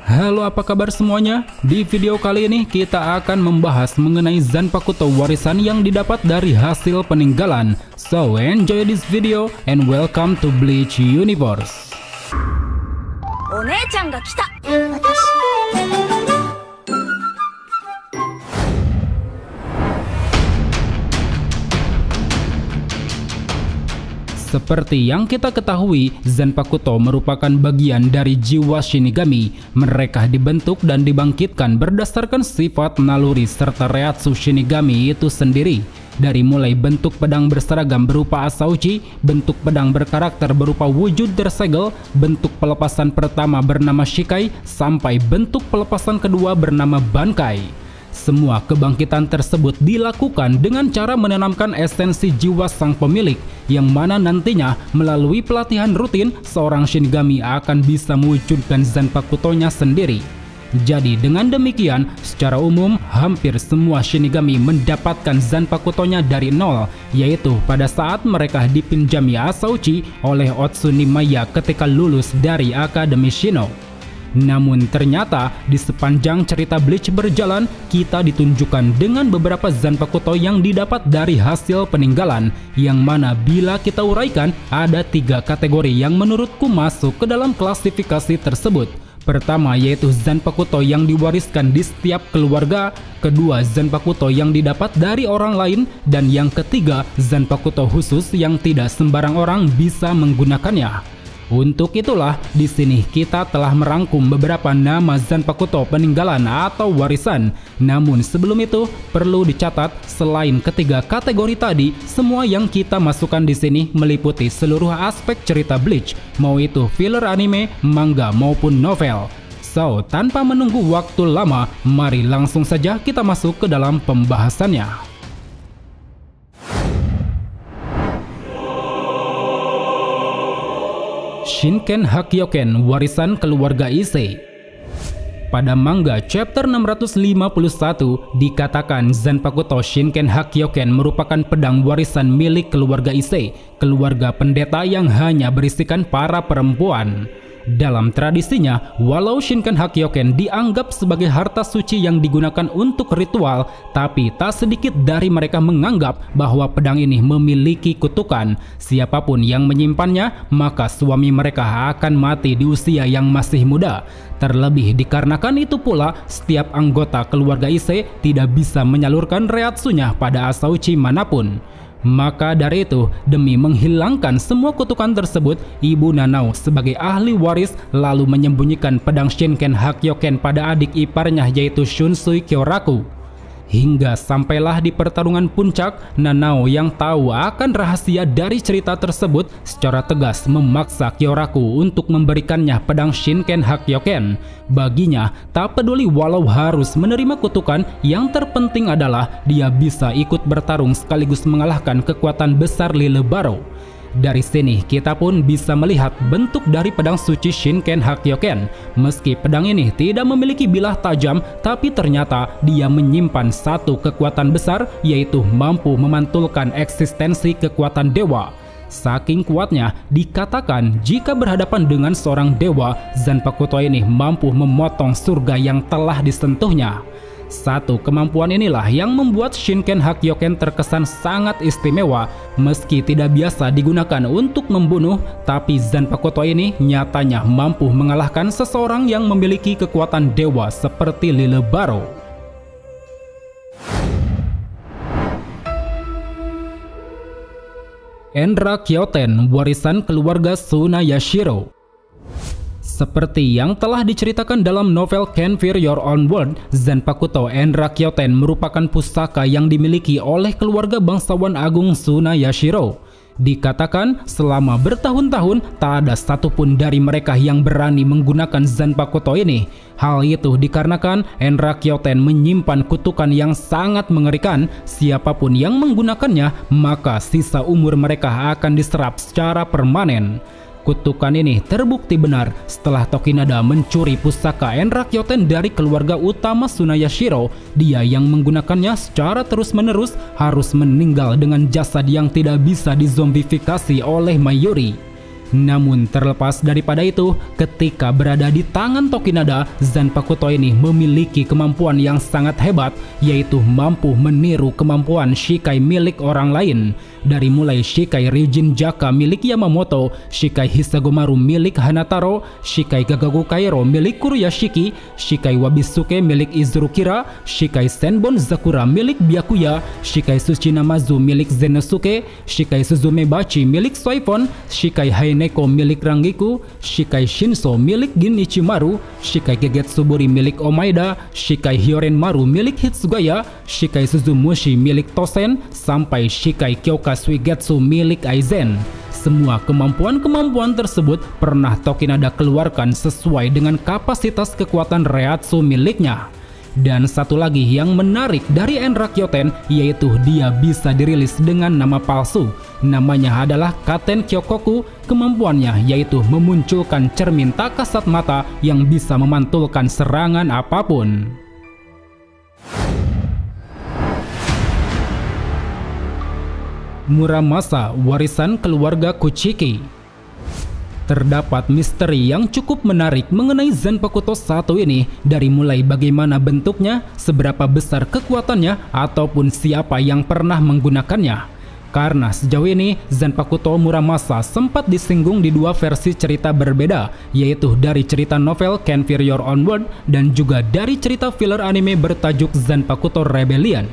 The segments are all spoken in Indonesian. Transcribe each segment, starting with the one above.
Halo, apa kabar semuanya? Di video kali ini kita akan membahas mengenai Zanpakuto warisan yang didapat dari hasil peninggalan. So enjoy this video and welcome to Bleach Universe. Onechan ga kita. Seperti yang kita ketahui, Zanpakuto merupakan bagian dari jiwa Shinigami. Mereka dibentuk dan dibangkitkan berdasarkan sifat naluri serta reatsu Shinigami itu sendiri. Dari mulai bentuk pedang berseragam berupa Asauchi, bentuk pedang berkarakter berupa wujud tersegel, bentuk pelepasan pertama bernama Shikai, sampai bentuk pelepasan kedua bernama Bankai. Semua kebangkitan tersebut dilakukan dengan cara menanamkan esensi jiwa sang pemilik, yang mana nantinya melalui pelatihan rutin seorang Shinigami akan bisa mewujudkan Zanpakutonya sendiri. Jadi dengan demikian, secara umum hampir semua Shinigami mendapatkan Zanpakutonya dari nol, yaitu pada saat mereka dipinjami Asauchi oleh Otsunimaya ketika lulus dari Akademi Shino. Namun ternyata di sepanjang cerita Bleach berjalan, kita ditunjukkan dengan beberapa Zanpakuto yang didapat dari hasil peninggalan, yang mana bila kita uraikan ada 3 kategori yang menurutku masuk ke dalam klasifikasi tersebut. Pertama yaitu Zanpakuto yang diwariskan di setiap keluarga, kedua Zanpakuto yang didapat dari orang lain, dan yang ketiga Zanpakuto khusus yang tidak sembarang orang bisa menggunakannya. Untuk itulah di sini kita telah merangkum beberapa nama Zanpakuto peninggalan atau warisan. Namun sebelum itu perlu dicatat, selain ketiga kategori tadi, semua yang kita masukkan di sini meliputi seluruh aspek cerita Bleach, mau itu filler anime, manga maupun novel. So, tanpa menunggu waktu lama, mari langsung saja kita masuk ke dalam pembahasannya. Shinken Hakyoken, warisan keluarga Issei. Pada manga chapter 651 dikatakan Zanpakuto Shinken Hakyoken merupakan pedang warisan milik keluarga Issei, keluarga pendeta yang hanya berisikan para perempuan. Dalam tradisinya, walau Shinken Hakyoken dianggap sebagai harta suci yang digunakan untuk ritual, tapi tak sedikit dari mereka menganggap bahwa pedang ini memiliki kutukan. Siapapun yang menyimpannya, maka suami mereka akan mati di usia yang masih muda. Terlebih dikarenakan itu pula, setiap anggota keluarga Issei tidak bisa menyalurkan reatsunya pada Asauchi manapun. Maka dari itu, demi menghilangkan semua kutukan tersebut, Ibu Nanao sebagai ahli waris lalu menyembunyikan pedang Shinken Hakyoken pada adik iparnya yaitu Shunsui Kyoraku. Hingga sampailah di pertarungan puncak, Nanao yang tahu akan rahasia dari cerita tersebut secara tegas memaksa Kyoraku untuk memberikannya pedang Shinken Hakyoken. Baginya, tak peduli walau harus menerima kutukan, yang terpenting adalah dia bisa ikut bertarung sekaligus mengalahkan kekuatan besar Lille Baro. Dari sini kita pun bisa melihat bentuk dari pedang suci Shinken Hakyoken. Meski pedang ini tidak memiliki bilah tajam, tapi ternyata dia menyimpan satu kekuatan besar, yaitu mampu memantulkan eksistensi kekuatan dewa. Saking kuatnya, dikatakan jika berhadapan dengan seorang dewa, Zanpakuto ini mampu memotong surga yang telah disentuhnya. Satu kemampuan inilah yang membuat Shinken Hakyoken terkesan sangat istimewa. Meski tidak biasa digunakan untuk membunuh, tapi Zanpakuto ini nyatanya mampu mengalahkan seseorang yang memiliki kekuatan dewa seperti Lille Baro. Enra Kyoten, warisan keluarga Tsunayashiro. Seperti yang telah diceritakan dalam novel Kenfir Your Own World, Zanpakuto Enra Kyoten merupakan pusaka yang dimiliki oleh keluarga bangsawan agung Tsunayashiro. Dikatakan selama bertahun-tahun tak ada satupun dari mereka yang berani menggunakan Zanpakuto ini. Hal itu dikarenakan Enra Kyoten menyimpan kutukan yang sangat mengerikan. Siapapun yang menggunakannya, maka sisa umur mereka akan diserap secara permanen. Kutukan ini terbukti benar setelah Tokinada mencuri pusaka Enra Kyoten dari keluarga utama Tsunayashiro. Dia yang menggunakannya secara terus-menerus harus meninggal dengan jasad yang tidak bisa dizombifikasi oleh Mayuri. Namun terlepas daripada itu, ketika berada di tangan Tokinada, Zanpakuto ini memiliki kemampuan yang sangat hebat, yaitu mampu meniru kemampuan Shikai milik orang lain. Dari mulai Shikai Ryujin Jaka milik Yamamoto, Shikai Hisagomaru milik Hanataro, Shikai Gagaku Kairo milik Kuruyashiki, Shikai Wabisuke milik Izurukira, Shikai Senbon Zakura milik Byakuya, Shikai Tsuchinamazu milik Zenosuke, Shikai Suzumebachi milik Soifon, Shikai Haineko milik Rangiku, Shikai Shinso milik Gin Ichimaru, Shikai Gegetsuburi milik Omaida, Shikai Hyorenmaru milik Hitsugaya, Shikai Suzumushi milik Tosen, sampai Shikai Kyoka Suigetsu milik Aizen. Semua kemampuan-kemampuan tersebut pernah Tokinada keluarkan sesuai dengan kapasitas kekuatan Reiatsu miliknya. Dan satu lagi yang menarik dari Enra Kyoten, yaitu dia bisa dirilis dengan nama palsu. Namanya adalah Katen Kyokoku. Kemampuannya yaitu memunculkan cermin tak kasat mata yang bisa memantulkan serangan apapun. Muramasa, warisan keluarga Kuchiki. Terdapat misteri yang cukup menarik mengenai Zanpakuto 1 ini, dari mulai bagaimana bentuknya, seberapa besar kekuatannya, ataupun siapa yang pernah menggunakannya. Karena sejauh ini Zanpakuto Muramasa sempat disinggung di dua versi cerita berbeda, yaitu dari cerita novel Kenfirior Onward dan juga dari cerita filler anime bertajuk Zanpakuto Rebellion.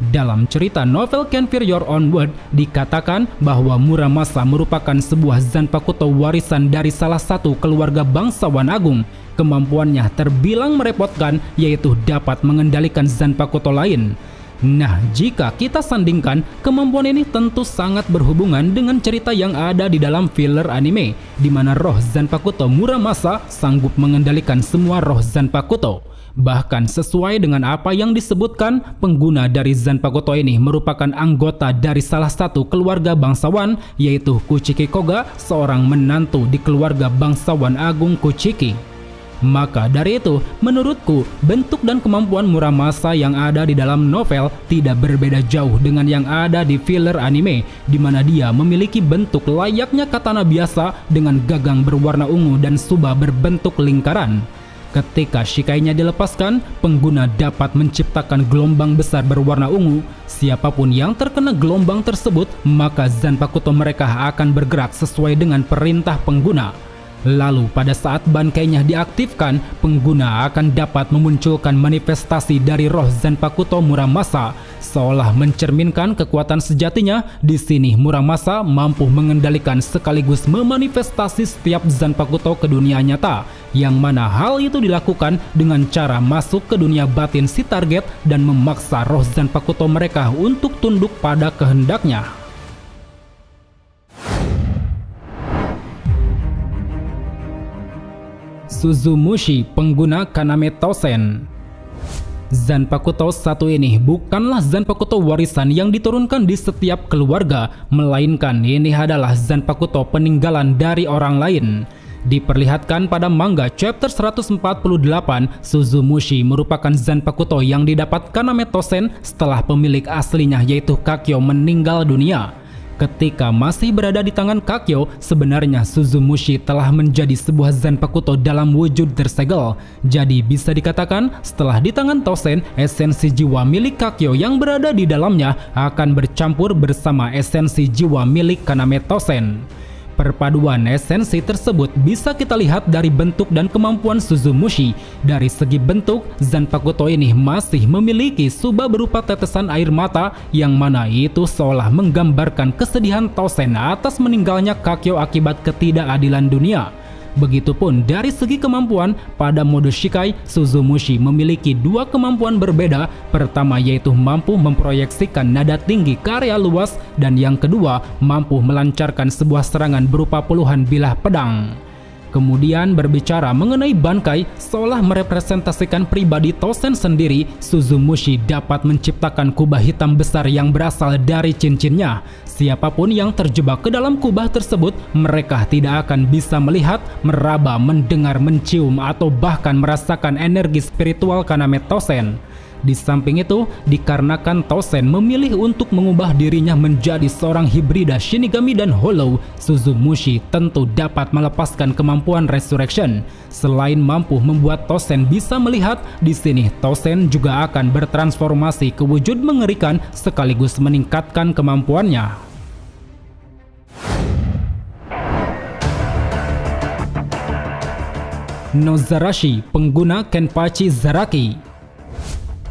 Dalam cerita novel Kenfirior Onward dikatakan bahwa Muramasa merupakan sebuah Zanpakuto warisan dari salah satu keluarga bangsawan agung. Kemampuannya terbilang merepotkan, yaitu dapat mengendalikan Zanpakuto lain. Nah, jika kita sandingkan, kemampuan ini tentu sangat berhubungan dengan cerita yang ada di dalam filler anime, di mana roh Zanpakuto Muramasa sanggup mengendalikan semua roh Zanpakuto. Bahkan sesuai dengan apa yang disebutkan, pengguna dari Zanpakuto ini merupakan anggota dari salah satu keluarga bangsawan, yaitu Kuchiki Koga, seorang menantu di keluarga bangsawan agung Kuchiki. Maka dari itu, menurutku, bentuk dan kemampuan Muramasa yang ada di dalam novel tidak berbeda jauh dengan yang ada di filler anime, di mana dia memiliki bentuk layaknya katana biasa dengan gagang berwarna ungu dan subah berbentuk lingkaran. Ketika shikainya dilepaskan, pengguna dapat menciptakan gelombang besar berwarna ungu. Siapapun yang terkena gelombang tersebut, maka Zanpakuto mereka akan bergerak sesuai dengan perintah pengguna. Lalu pada saat bangkainya diaktifkan, pengguna akan dapat memunculkan manifestasi dari roh Zanpakuto Muramasa, seolah mencerminkan kekuatan sejatinya. Di sini Muramasa mampu mengendalikan sekaligus memanifestasi setiap Zanpakuto ke dunia nyata, yang mana hal itu dilakukan dengan cara masuk ke dunia batin si target dan memaksa roh Zanpakuto mereka untuk tunduk pada kehendaknya. Suzumushi, pengguna Kaname Tosen. Zanpakuto 1 ini bukanlah Zanpakuto warisan yang diturunkan di setiap keluarga, melainkan ini adalah Zanpakuto peninggalan dari orang lain. Diperlihatkan pada manga chapter 148, Suzumushi merupakan Zanpakuto yang didapat Kaname Tosen setelah pemilik aslinya yaitu Kakyo meninggal dunia. Ketika masih berada di tangan Kakyo, sebenarnya Suzumushi telah menjadi sebuah Zanpakuto dalam wujud tersegel. Jadi bisa dikatakan setelah di tangan Tosen, esensi jiwa milik Kakyo yang berada di dalamnya akan bercampur bersama esensi jiwa milik Kaname Tosen. Perpaduan esensi tersebut bisa kita lihat dari bentuk dan kemampuan Suzumushi. Dari segi bentuk, Zanpakuto ini masih memiliki subah berupa tetesan air mata, yang mana itu seolah menggambarkan kesedihan Tosen atas meninggalnya Kakyo akibat ketidakadilan dunia. Begitupun dari segi kemampuan, pada mode Shikai, Suzumushi memiliki dua kemampuan berbeda. Pertama yaitu mampu memproyeksikan nada tinggi ke area luas, dan yang kedua mampu melancarkan sebuah serangan berupa puluhan bilah pedang. Kemudian berbicara mengenai Bankai, seolah merepresentasikan pribadi Tosen sendiri, Suzumushi dapat menciptakan kubah hitam besar yang berasal dari cincinnya. Siapapun yang terjebak ke dalam kubah tersebut, mereka tidak akan bisa melihat, meraba, mendengar, mencium, atau bahkan merasakan energi spiritual Kaname Tosen. Di samping itu, dikarenakan Tosen memilih untuk mengubah dirinya menjadi seorang hibrida Shinigami dan Hollow, Suzumushi tentu dapat melepaskan kemampuan Resurrection. Selain mampu membuat Tosen bisa melihat, di sini Tosen juga akan bertransformasi ke wujud mengerikan sekaligus meningkatkan kemampuannya. Nozarashi, pengguna Kenpachi Zaraki.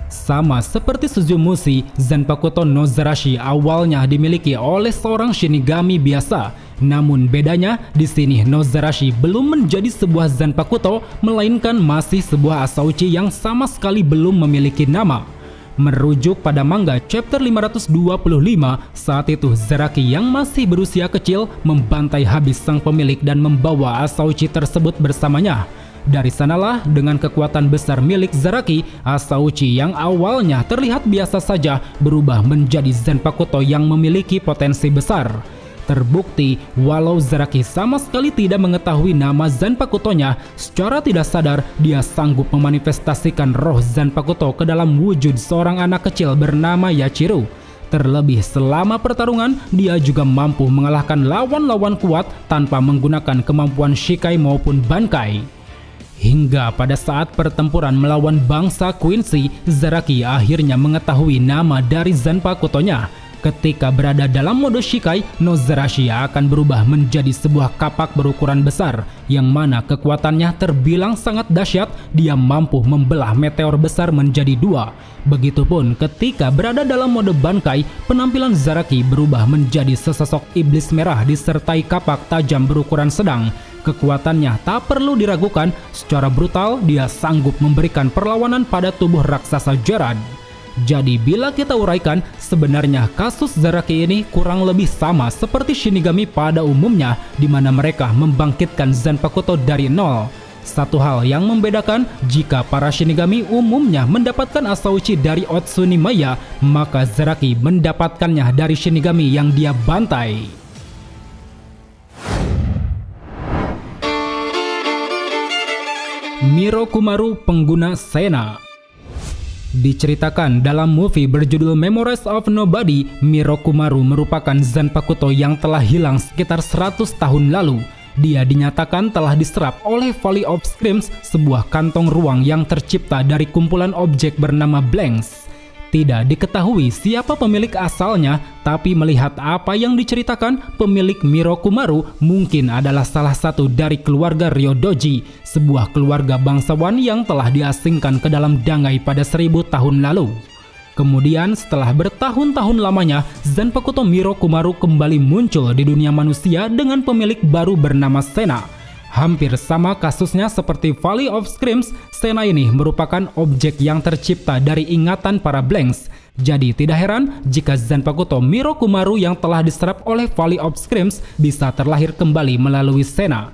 Sama seperti Suzumushi, Zanpakuto Nozarashi awalnya dimiliki oleh seorang Shinigami biasa. Namun bedanya, di sini Nozarashi belum menjadi sebuah Zanpakuto, melainkan masih sebuah Asauchi yang sama sekali belum memiliki nama. Merujuk pada manga chapter 525, saat itu Zaraki yang masih berusia kecil membantai habis sang pemilik dan membawa Asauchi tersebut bersamanya. Dari sanalah, dengan kekuatan besar milik Zaraki, Asauchi yang awalnya terlihat biasa saja berubah menjadi Zanpakuto yang memiliki potensi besar. Terbukti, walau Zaraki sama sekali tidak mengetahui nama Zanpakutonya, secara tidak sadar dia sanggup memanifestasikan roh Zanpakuto ke dalam wujud seorang anak kecil bernama Yachiru. Terlebih selama pertarungan, dia juga mampu mengalahkan lawan-lawan kuat tanpa menggunakan kemampuan Shikai maupun Bankai. Hingga pada saat pertempuran melawan bangsa Quincy, Zaraki akhirnya mengetahui nama dari Zanpakutonya. Ketika berada dalam mode Shikai, Nozarashi akan berubah menjadi sebuah kapak berukuran besar, yang mana kekuatannya terbilang sangat dahsyat. Dia mampu membelah meteor besar menjadi dua. Begitupun ketika berada dalam mode Bankai, penampilan Zaraki berubah menjadi sesosok iblis merah disertai kapak tajam berukuran sedang. Kekuatannya tak perlu diragukan, secara brutal dia sanggup memberikan perlawanan pada tubuh raksasa Gerard. Jadi bila kita uraikan, sebenarnya kasus Zaraki ini kurang lebih sama seperti Shinigami pada umumnya, di mana mereka membangkitkan Zanpakuto dari nol. Satu hal yang membedakan, jika para Shinigami umumnya mendapatkan Asauchi dari Otsuni Maya, maka Zaraki mendapatkannya dari Shinigami yang dia bantai. Mirokumaru, pengguna Sena. Diceritakan dalam movie berjudul Memories of Nobody, Mirokumaru merupakan Zanpakuto yang telah hilang sekitar 100 tahun lalu. Dia dinyatakan telah diserap oleh Valley of Screams, sebuah kantong ruang yang tercipta dari kumpulan objek bernama Blanks. Tidak diketahui siapa pemilik asalnya, tapi melihat apa yang diceritakan, pemilik Mirokumaru mungkin adalah salah satu dari keluarga Ryodoji, sebuah keluarga bangsawan yang telah diasingkan ke dalam Dangai pada 1000 tahun lalu. Kemudian setelah bertahun-tahun lamanya, Zanpakuto Mirokumaru kembali muncul di dunia manusia dengan pemilik baru bernama Sena. Hampir sama kasusnya seperti Valley of Screams, Sena ini merupakan objek yang tercipta dari ingatan para Blanks. Jadi tidak heran jika Zanpakuto Mirokumaru yang telah diserap oleh Valley of Screams bisa terlahir kembali melalui Sena.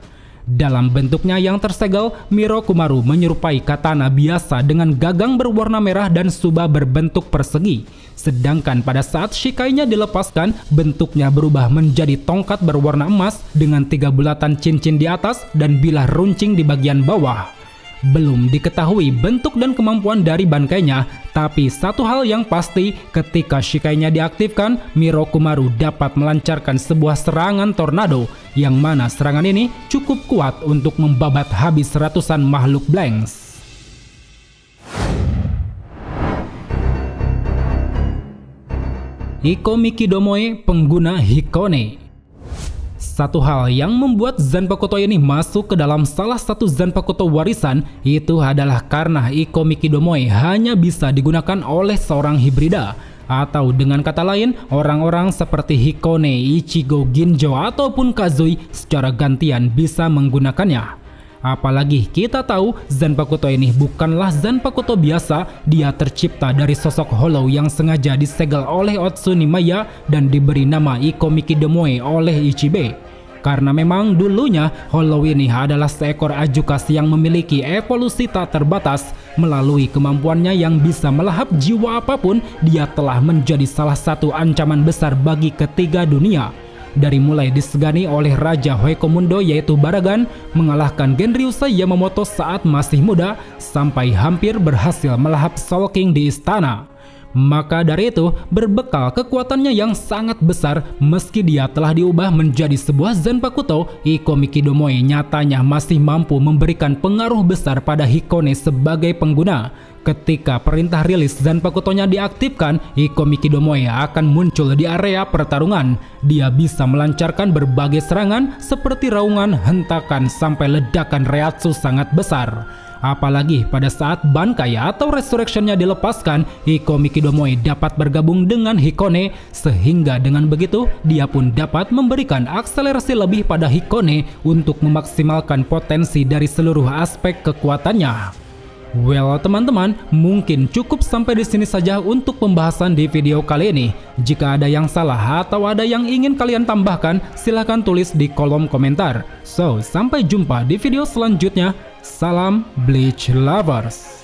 Dalam bentuknya yang tersegel, Mirokumaru menyerupai katana biasa dengan gagang berwarna merah dan suba berbentuk persegi. Sedangkan pada saat Shikainya dilepaskan, bentuknya berubah menjadi tongkat berwarna emas dengan 3 bulatan cincin di atas dan bilah runcing di bagian bawah. Belum diketahui bentuk dan kemampuan dari bangkainya, tapi satu hal yang pasti, ketika Shikainya diaktifkan, Mirokumaru dapat melancarkan sebuah serangan tornado, yang mana serangan ini cukup kuat untuk membabat habis ratusan makhluk Blanks. Ikomikidomoe, pengguna Hikone. Satu hal yang membuat Zanpakuto ini masuk ke dalam salah satu Zanpakuto warisan itu adalah karena Ikomikidomoe hanya bisa digunakan oleh seorang hibrida, atau dengan kata lain, orang-orang seperti Hikone, Ichigo, Ginjo, ataupun Kazui secara gantian bisa menggunakannya. Apalagi kita tahu Zanpakuto ini bukanlah Zanpakuto biasa, dia tercipta dari sosok Hollow yang sengaja disegel oleh Otsuni Maya dan diberi nama Ikomikidomoe oleh Ichibe. Karena memang dulunya Hollow ini adalah seekor Ajukas yang memiliki evolusi tak terbatas. Melalui kemampuannya yang bisa melahap jiwa apapun, dia telah menjadi salah satu ancaman besar bagi ketiga dunia. dari mulai disegani oleh Raja Hueco-Mundo yaitu Baragan, mengalahkan Genryusai Yamamoto saat masih muda, sampai hampir berhasil melahap Soul King di istana. Maka dari itu, berbekal kekuatannya yang sangat besar, meski dia telah diubah menjadi sebuah Zanpakuto, Iko Mikidomoe nyatanya masih mampu memberikan pengaruh besar pada Hikone sebagai pengguna. Ketika perintah rilis Zanpakutonya diaktifkan, Iko Mikidomoe akan muncul di area pertarungan. Dia bisa melancarkan berbagai serangan seperti raungan, hentakan, sampai ledakan Reiatsu sangat besar. Apalagi pada saat Bankai atau Resurrection-nya dilepaskan, Iko Mikidomoe dapat bergabung dengan Hikone, sehingga dengan begitu dia pun dapat memberikan akselerasi lebih pada Hikone untuk memaksimalkan potensi dari seluruh aspek kekuatannya. Well teman-teman, mungkin cukup sampai di sini saja untuk pembahasan di video kali ini. Jika ada yang salah atau ada yang ingin kalian tambahkan, silahkan tulis di kolom komentar. So, sampai jumpa di video selanjutnya. Salam Bleach Lovers.